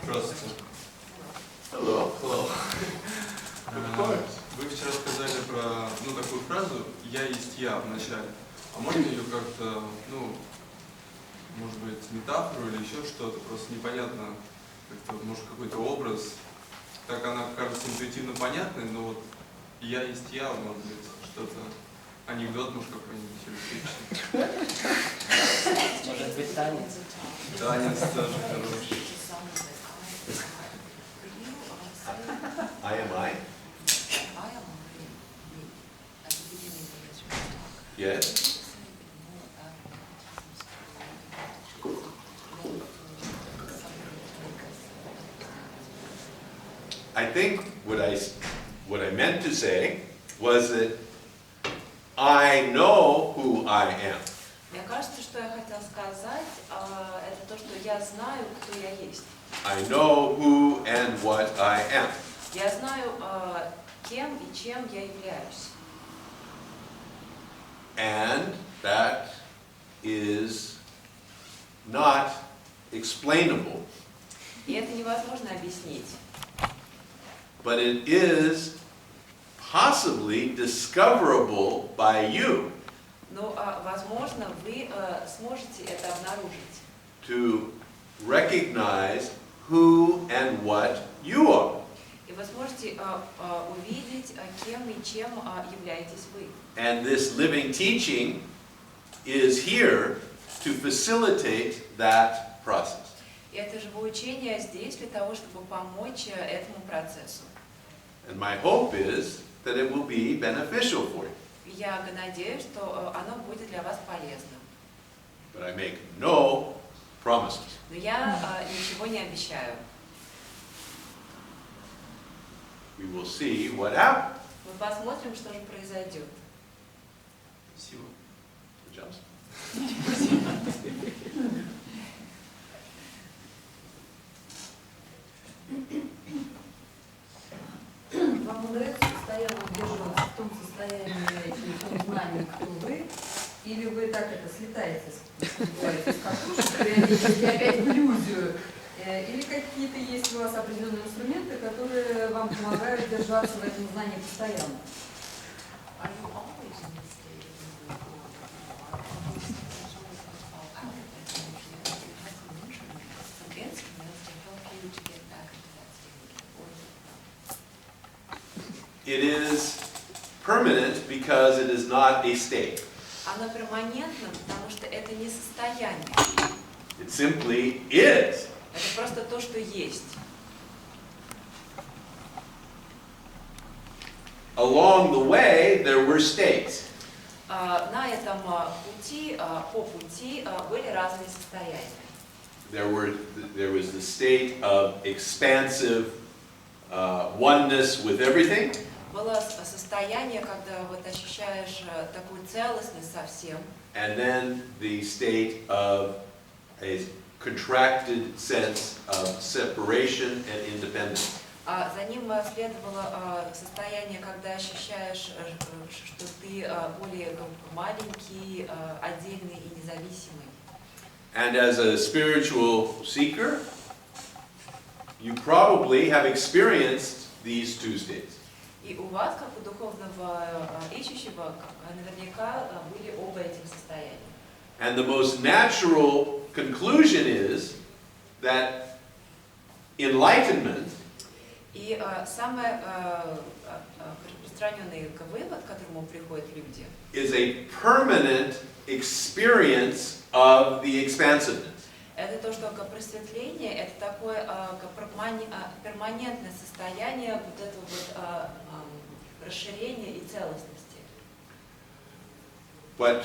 Здравствуйте. Hello. Hello. Вы вчера сказали про такую фразу «я есть я» в начале. А можно ее как-то, может быть, метафору или еще что-то, просто непонятно, как-то, может, какой-то образ. Так она кажется интуитивно понятной, но вот «я есть я», может быть, что-то, анекдот, может, какой-нибудь или притча. Может быть, танец? Танец тоже хороший. I am I? Yes. I think what I meant to say was that I know who I am. Мне кажется, что я хотела сказать, это то, что я знаю, кто я есть. I know who and what I am. Я знаю, кем и чем я являюсь. And that is not explainable. И это невозможно объяснить. But it is possibly discoverable by you. Но, возможно, вы сможете это обнаружить. To recognize who and what you are. И вы сможете увидеть, кем и чем являетесь вы. And this living teaching is here to facilitate that process. И это живое учение здесь для того, чтобы помочь этому процессу. And my hope is that it will be beneficial for you. Я надеюсь, что оно будет для вас полезным. But I make no promises. Но я ничего не обещаю. We will see what happens. Мы посмотрим, что же произойдет. Спасибо. Пожалуйста. Вам удается постоянно удерживаться в том состоянии и в том знании, кто вы, или вы так слетаете с катушек, периодически опять в иллюзию, или какие-то есть у вас определенные инструменты, которые вам помогают держаться в этом знании постоянно? It is permanent because it is not a state. Оно перманентно, потому что это не состояние. It simply is. Это просто то, что есть. Along the way, there were states. На этом пути, по пути были разные состояния. There was the state of expansive oneness with everything. Было состояние, когда вот ощущаешь такую целостность со всем. And then the state of a contracted sense of separation and independence. За ним следовало состояние, когда ощущаешь, что ты более маленький, отдельный и независимый. And as a spiritual seeker, you probably have experienced these two states. И у вас, как у духовного ищущего, наверняка были оба этих состояния. And the most natural conclusion is that enlightenment И самый распространенный вывод, к которому приходят люди, is a permanent experience of the expansiveness. это то, что просветление – это такое перманентное состояние вот этого вот расширения и целостности. But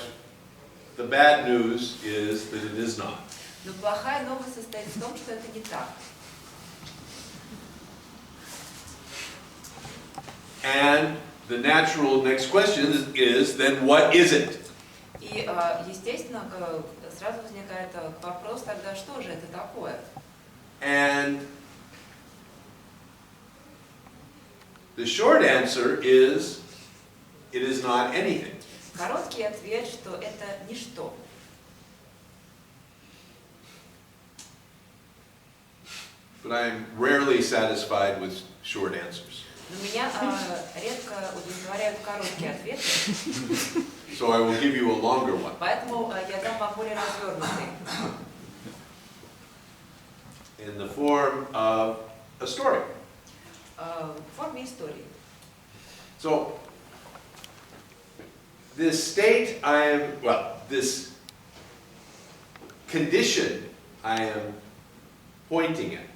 the bad news is that it is not. Но плохая новость состоит в том, что это не так. And the natural next question is then what is it? И, естественно, сразу возникает вопрос тогда, что же это такое? And the short answer is it is not anything. Короткий ответ, что это ничто. but I'm rarely satisfied with short answers. Но меня редко удовлетворяют короткие ответы, So I will give you a longer one. поэтому я дам вам более развернутый. In the form of a story. В форме истории. So, this state this condition I am pointing at,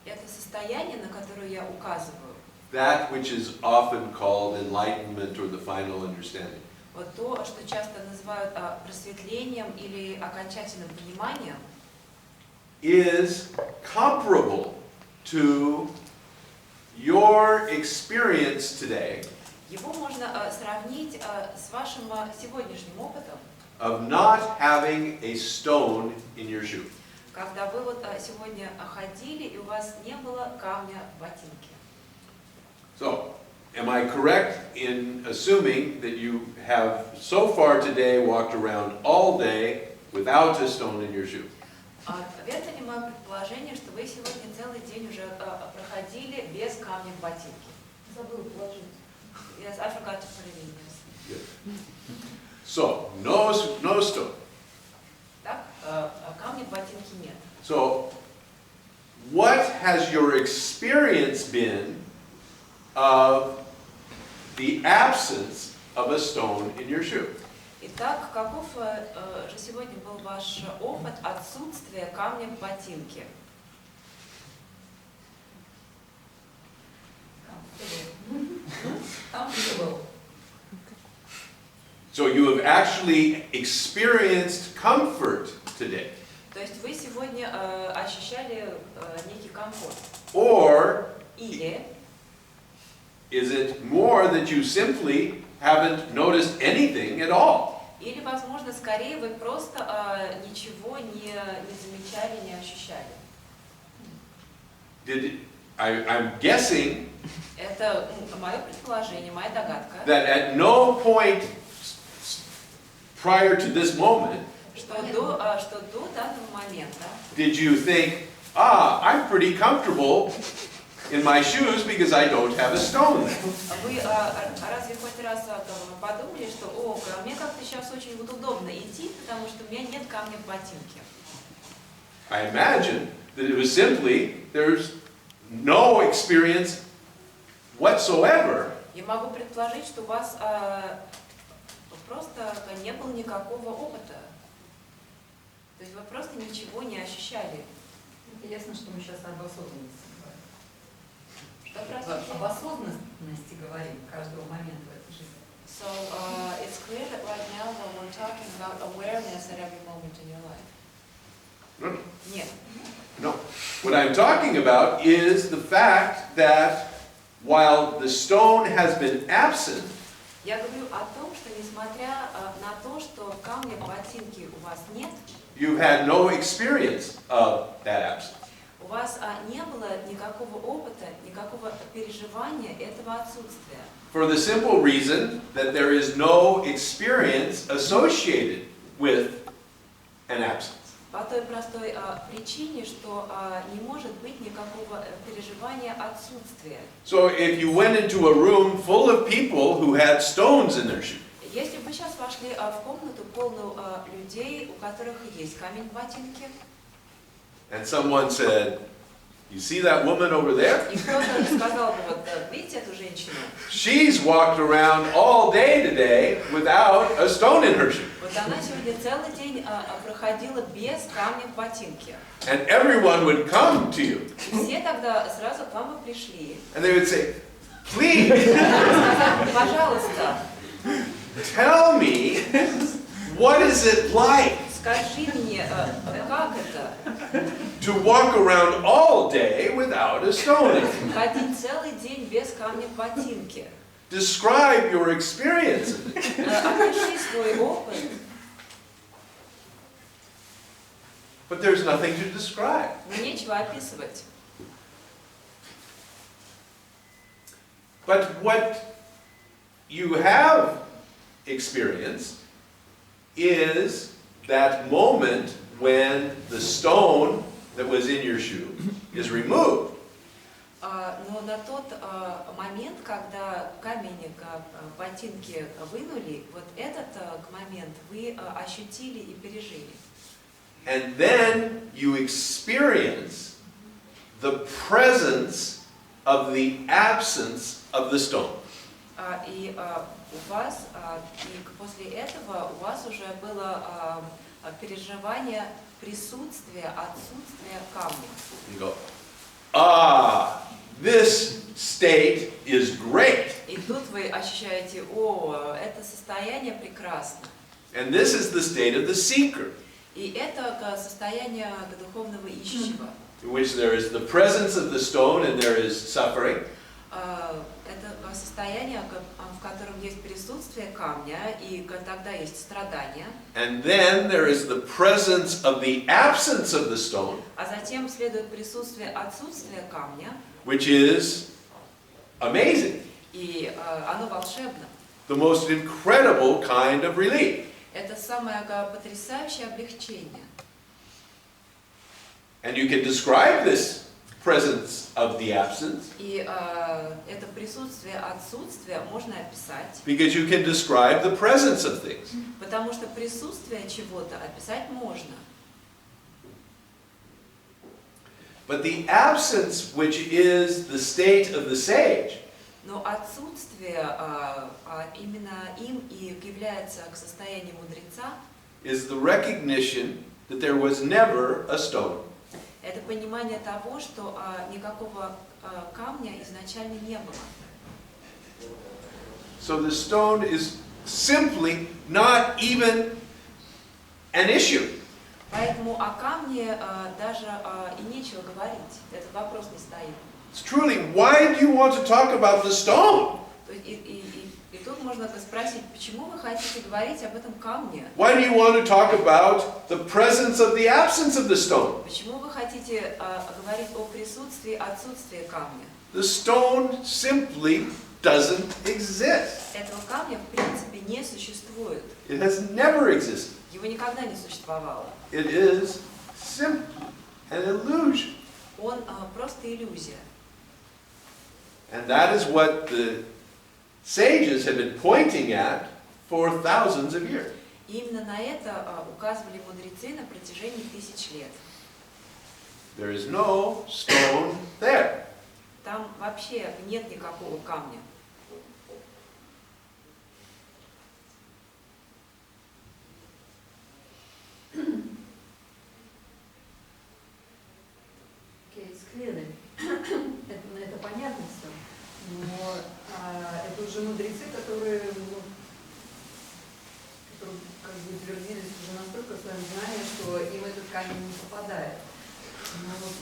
Это состояние, на которое я указываю, that which is often called enlightenment or the final understanding, вот то, что часто называют просветлением или окончательным пониманием, is comparable to your experience today его можно сравнить с вашим сегодняшним опытом, of not having a stone in your shoe. когда вы вот сегодня ходили и у вас не было камня в ботинке. So, am I correct in assuming that you have so far today walked around all day without a stone in your shoe? Верно ли мое предположение, что вы сегодня целый день уже проходили без камня в ботинке? Забыла положить. Yes, I forgot to put it in, yes. So, no stone. Так, камня в ботинке нет. So, what has your experience been of the absence of a stone in your shoe? Итак, каков же сегодня был ваш опыт отсутствия камня в ботинке? So you have actually experienced comfort today. То есть вы сегодня ощущали некий комфорт. Or Или is it more that you simply haven't noticed anything at all? Или, возможно, скорее вы просто ничего не замечали, не ощущали. I'm guessing Это мое предположение, моя догадка, that at no point prior to this moment что до данного момента did you think, I'm pretty comfortable in my shoes because I don't have a stone there. вы разве хоть раз подумали, что мне как-то сейчас очень вот удобно идти, потому что у меня нет камня в ботинке? I imagine that it was simply, there's no experience whatsoever Я могу предположить, что у вас просто не было никакого опыта. То есть вы просто ничего не ощущали. Интересно, что мы сейчас об осознанности говорим. Что, простите? Об осознанности говорим каждого момента в этой жизни. So it's clear that right now when we're talking about awareness at every moment in your life. No. Нет. No. What I'm talking about is the fact that while the stone has been absent, Я говорю о том, что несмотря на то, что камня в ботинке у вас нет, you've had no experience of that absence. у вас не было никакого опыта, никакого переживания этого отсутствия. For the simple reason that there is no experience associated with an absence. По той простой причине, что не может быть никакого переживания отсутствия. So if you went into a room full of people who had stones in their shoes, Если бы вы сейчас вошли в комнату полную людей, у которых есть камень в ботинке, and someone said, "You see that woman over there? и кто-то сказал бы, вот видите эту женщину? She's walked around all day today without a stone in her shoe." Вот она сегодня целый день проходила без камня в ботинке. And everyone would come to you, И все тогда сразу к вам и пришли. and they would say, "Please, Сказали, пожалуйста, tell me, what is it like скажи мне, как это? to walk around all day without a stone in it? Ходить целый день без камня в ботинке. Describe your experience." Опиши свой опыт. But there's nothing to describe. Но нечего описывать. But what you have experienced is that moment when the stone that was in your shoe is removed, Но на тот момент, когда камень ботинки вынули, вот этот момент вы ощутили и пережили. and then you experience the presence of the absence of the stone. И у вас, и после этого у вас уже было переживание присутствия, отсутствия камня. You go, ah, this state is great. И тут вы ощущаете, о, это состояние прекрасно. And this is the state of the seeker, И это состояние духовного ищущего. in which there is the presence of the stone and there is suffering. Это состояние, в котором есть присутствие камня, и тогда есть страдания. And then there is the presence of the absence of the stone, А затем следует присутствие отсутствия камня, which is amazing, и оно волшебно. the most incredible kind of relief. Это самое потрясающее облегчение. And you can describe this presence of the absence И это присутствие отсутствия можно описать, because you can describe the presence of things. потому что присутствие чего-то описать можно. But the absence, which is the state of the sage, Но отсутствие именно им и является к состоянию мудреца, is the recognition that there was never a stone. это понимание того, что никакого камня изначально не было. So the stone is simply not even an issue. Поэтому о камне даже и нечего говорить. Этот вопрос не стоит. It's truly, why do you want to talk about the stone? И тут можно спросить, почему вы хотите говорить об этом камне? Why do you want to talk about the presence of the absence of the stone? Почему вы хотите говорить о присутствии, отсутствии камня? The stone simply doesn't exist. Этого камня в принципе не существует. It has never existed. Его никогда не существовало. It is simply an illusion. Он просто иллюзия. And that is what the sages have been pointing at for thousands of years. И именно на это указывали мудрецы на протяжении тысяч лет. There is no stone there. Там вообще нет никакого камня. Okay, it's clear. Это понятно все. Но это уже мудрецы, которые как бы утвердились уже настолько в своем знании, что им этот камень не попадает. Но вот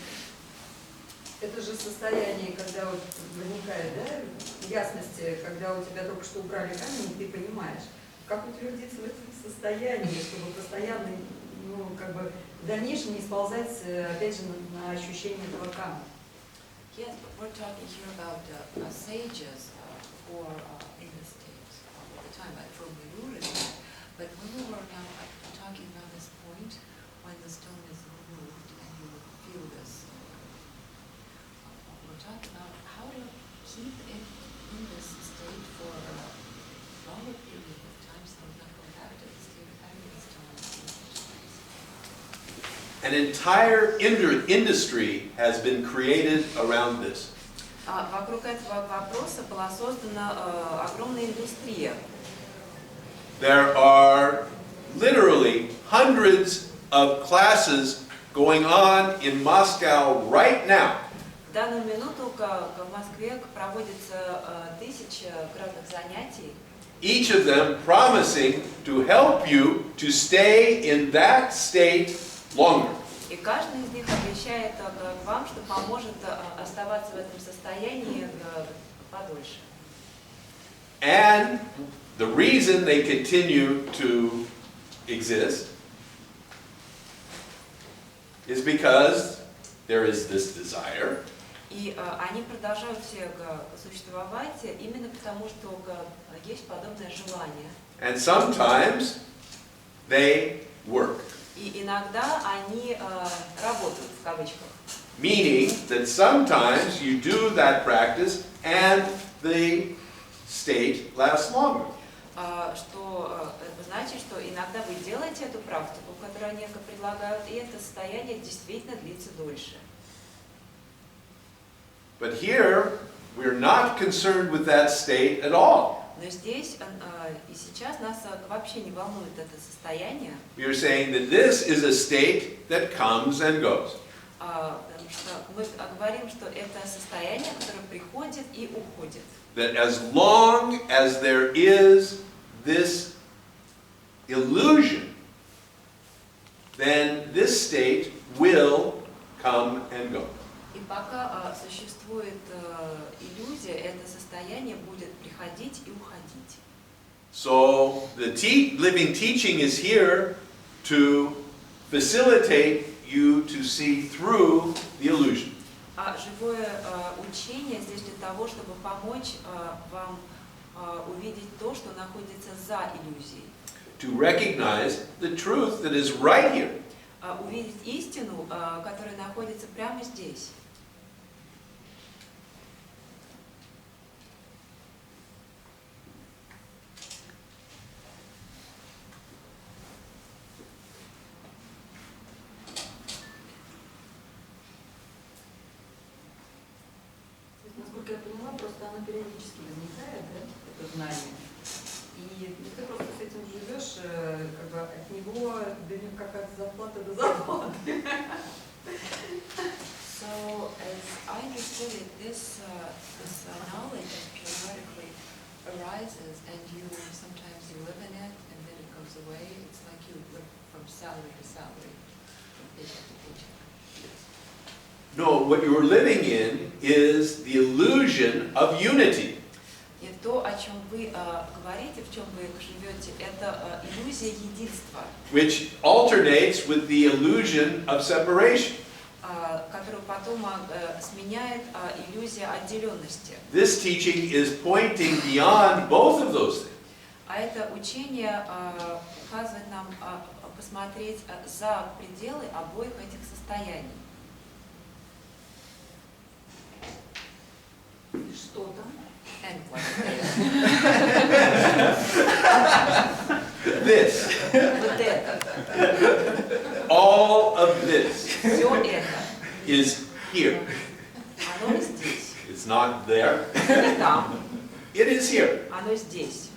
это же состояние, когда вот возникает, да, ясности, когда у тебя только что убрали камень, и ты понимаешь, как утвердиться в этом состоянии, чтобы постоянно, ну, как бы в дальнейшем не сползать, опять же, на ощущение этого камня. Yes, but we're talking here about sages who are in the state all the time, like from the Buddhism. But when we were now talking about this point, when the stone is removed and you feel this, we're talking about how to keep it in this state for a longer period of time so we don't go back to the state of having the stone. An entire industry has been created around this. Вокруг этого вопроса была создана огромная индустрия. There are literally hundreds of classes going on in Moscow right now. В данную минуту в Москве проводится тысячи разных занятий. Each of them promising to help you to stay in that state longer. И каждый из них обещает вам, что поможет оставаться в этом состоянии подольше. And the reason they continue to exist is because there is this desire. И они продолжают все существовать именно потому, что есть подобное желание. And sometimes they work. И иногда они работают, в кавычках. Meaning that sometimes you do that practice and the state lasts longer. Что значит, что иногда вы делаете эту практику, которую они предлагают, и это состояние действительно длится дольше. But here, we're not concerned with that state at all. Но здесь и сейчас нас вообще не волнует это состояние. We are saying that this is a state that comes and goes. Потому что мы говорим, что это состояние, которое приходит и уходит. That as long as there is this illusion, then this state will come and go. И пока существует иллюзия, это состояние будет приходить и уходить. So the living teaching is here to facilitate you to see through the illusion. А живое учение здесь для того, чтобы помочь вам увидеть то, что находится за иллюзией. To recognize the truth that is right here. Увидеть истину, которая находится прямо здесь. Насколько я поняла, просто оно периодически возникает, да, это знание. И ты просто с этим живешь, как бы от него какая-то зарплата до зарплаты. So, as I understood it, this knowledge periodically arises, and sometimes you live in it, and then it goes away. It's like you live from salary to salary, from paycheck to paycheck. No, what you are living in is the illusion of unity. И то, о чем вы говорите, в чем вы живете, это иллюзия единства, Which alternates with the illusion of separation. которую потом сменяет иллюзия отделенности. This teaching is pointing beyond both of those things. А это учение указывает нам посмотреть за пределы обоих этих состояний. Что там? And what This, вот это, all of this все это, is here. оно здесь, It's not there. не там, It is here. оно здесь.